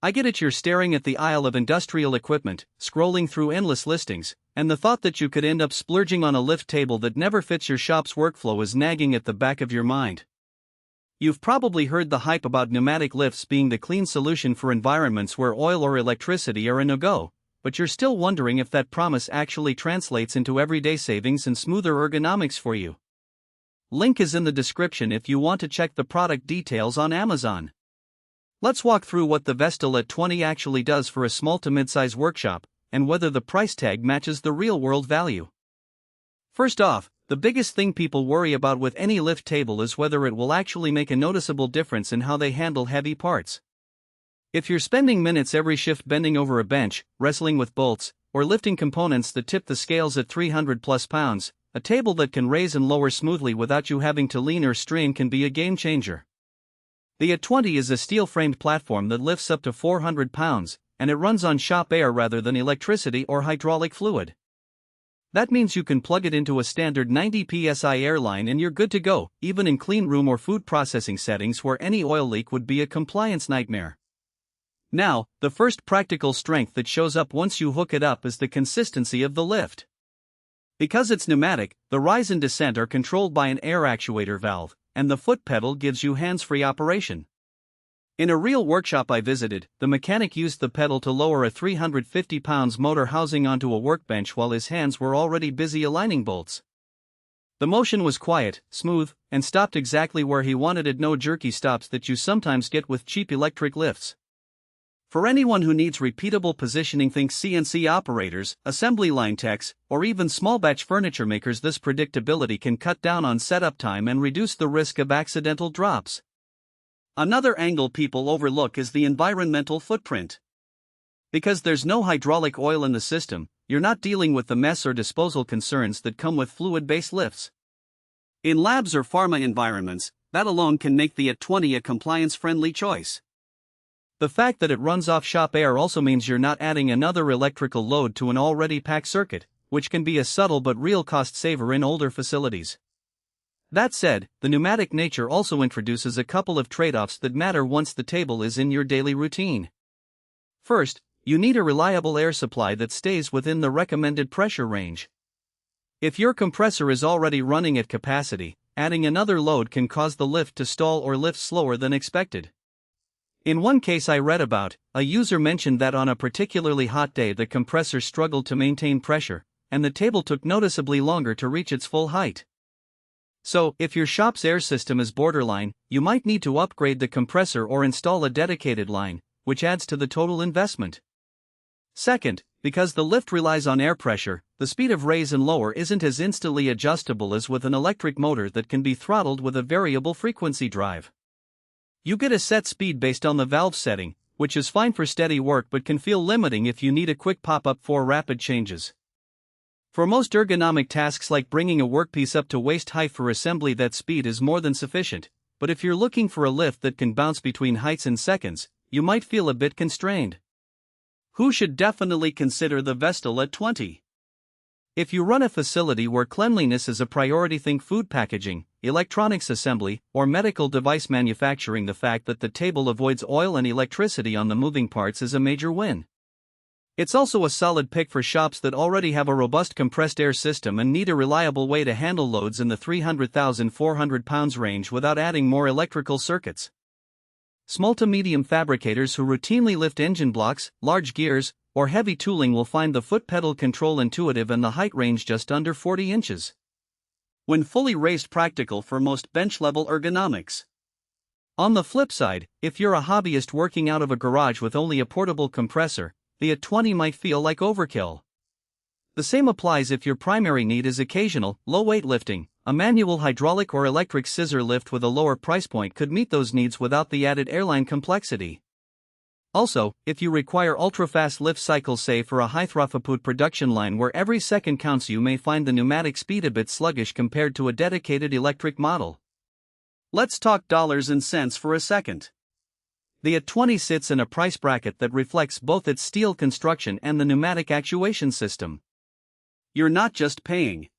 I get it, you're staring at the aisle of industrial equipment, scrolling through endless listings, and the thought that you could end up splurging on a lift table that never fits your shop's workflow is nagging at the back of your mind. You've probably heard the hype about pneumatic lifts being the clean solution for environments where oil or electricity are a no-go, but you're still wondering if that promise actually translates into everyday savings and smoother ergonomics for you. Link is in the description if you want to check the product details on Amazon. Let's walk through what the Vestil at 20 actually does for a small to mid-size workshop, and whether the price tag matches the real-world value. First off, the biggest thing people worry about with any lift table is whether it will actually make a noticeable difference in how they handle heavy parts. If you're spending minutes every shift bending over a bench, wrestling with bolts, or lifting components that tip the scales at 300+ pounds, a table that can raise and lower smoothly without you having to lean or strain can be a game changer. The at20 is a steel-framed platform that lifts up to 400 pounds, and it runs on shop air rather than electricity or hydraulic fluid. That means you can plug it into a standard 90 psi air line and you're good to go, even in clean room or food processing settings where any oil leak would be a compliance nightmare. Now, the first practical strength that shows up once you hook it up is the consistency of the lift. Because it's pneumatic, the rise and descent are controlled by an air actuator valve, and the foot pedal gives you hands-free operation. In a real workshop I visited, the mechanic used the pedal to lower a 350 pounds motor housing onto a workbench while his hands were already busy aligning bolts. The motion was quiet, smooth, and stopped exactly where he wanted it, no jerky stops that you sometimes get with cheap electric lifts. For anyone who needs repeatable positioning, think CNC operators, assembly line techs, or even small batch furniture makers, this predictability can cut down on setup time and reduce the risk of accidental drops. Another angle people overlook is the environmental footprint. Because there's no hydraulic oil in the system, you're not dealing with the mess or disposal concerns that come with fluid-based lifts. In labs or pharma environments, that alone can make the at20 a compliance-friendly choice. The fact that it runs off shop air also means you're not adding another electrical load to an already packed circuit, which can be a subtle but real cost saver in older facilities. That said, the pneumatic nature also introduces a couple of trade-offs that matter once the table is in your daily routine. First, you need a reliable air supply that stays within the recommended pressure range. If your compressor is already running at capacity, adding another load can cause the lift to stall or lift slower than expected. In one case I read about, a user mentioned that on a particularly hot day the compressor struggled to maintain pressure, and the table took noticeably longer to reach its full height. So, if your shop's air system is borderline, you might need to upgrade the compressor or install a dedicated line, which adds to the total investment. Second, because the lift relies on air pressure, the speed of raise and lower isn't as instantly adjustable as with an electric motor that can be throttled with a variable frequency drive. You get a set speed based on the valve setting, which is fine for steady work but can feel limiting if you need a quick pop-up for rapid changes. For most ergonomic tasks like bringing a workpiece up to waist height for assembly, that speed is more than sufficient, but if you're looking for a lift that can bounce between heights in seconds, you might feel a bit constrained. Who should definitely consider the Vestil at 20? If you run a facility where cleanliness is a priority, think food packaging, electronics assembly, or medical device manufacturing, the fact that the table avoids oil and electricity on the moving parts is a major win. It's also a solid pick for shops that already have a robust compressed air system and need a reliable way to handle loads in the 300,400 pounds range without adding more electrical circuits. Small to medium fabricators who routinely lift engine blocks, large gears, or heavy tooling will find the foot pedal control intuitive and the height range just under 40 inches. When fully raised, practical for most bench-level ergonomics. On the flip side, if you're a hobbyist working out of a garage with only a portable compressor, the at20 might feel like overkill. The same applies if your primary need is occasional, low-weight lifting. A manual hydraulic or electric scissor lift with a lower price point could meet those needs without the added airline complexity. Also, if you require ultra-fast lift cycles, say for a high-throughput production line where every second counts, you may find the pneumatic speed a bit sluggish compared to a dedicated electric model. Let's talk dollars and cents for a second. The at20 sits in a price bracket that reflects both its steel construction and the pneumatic actuation system. You're not just paying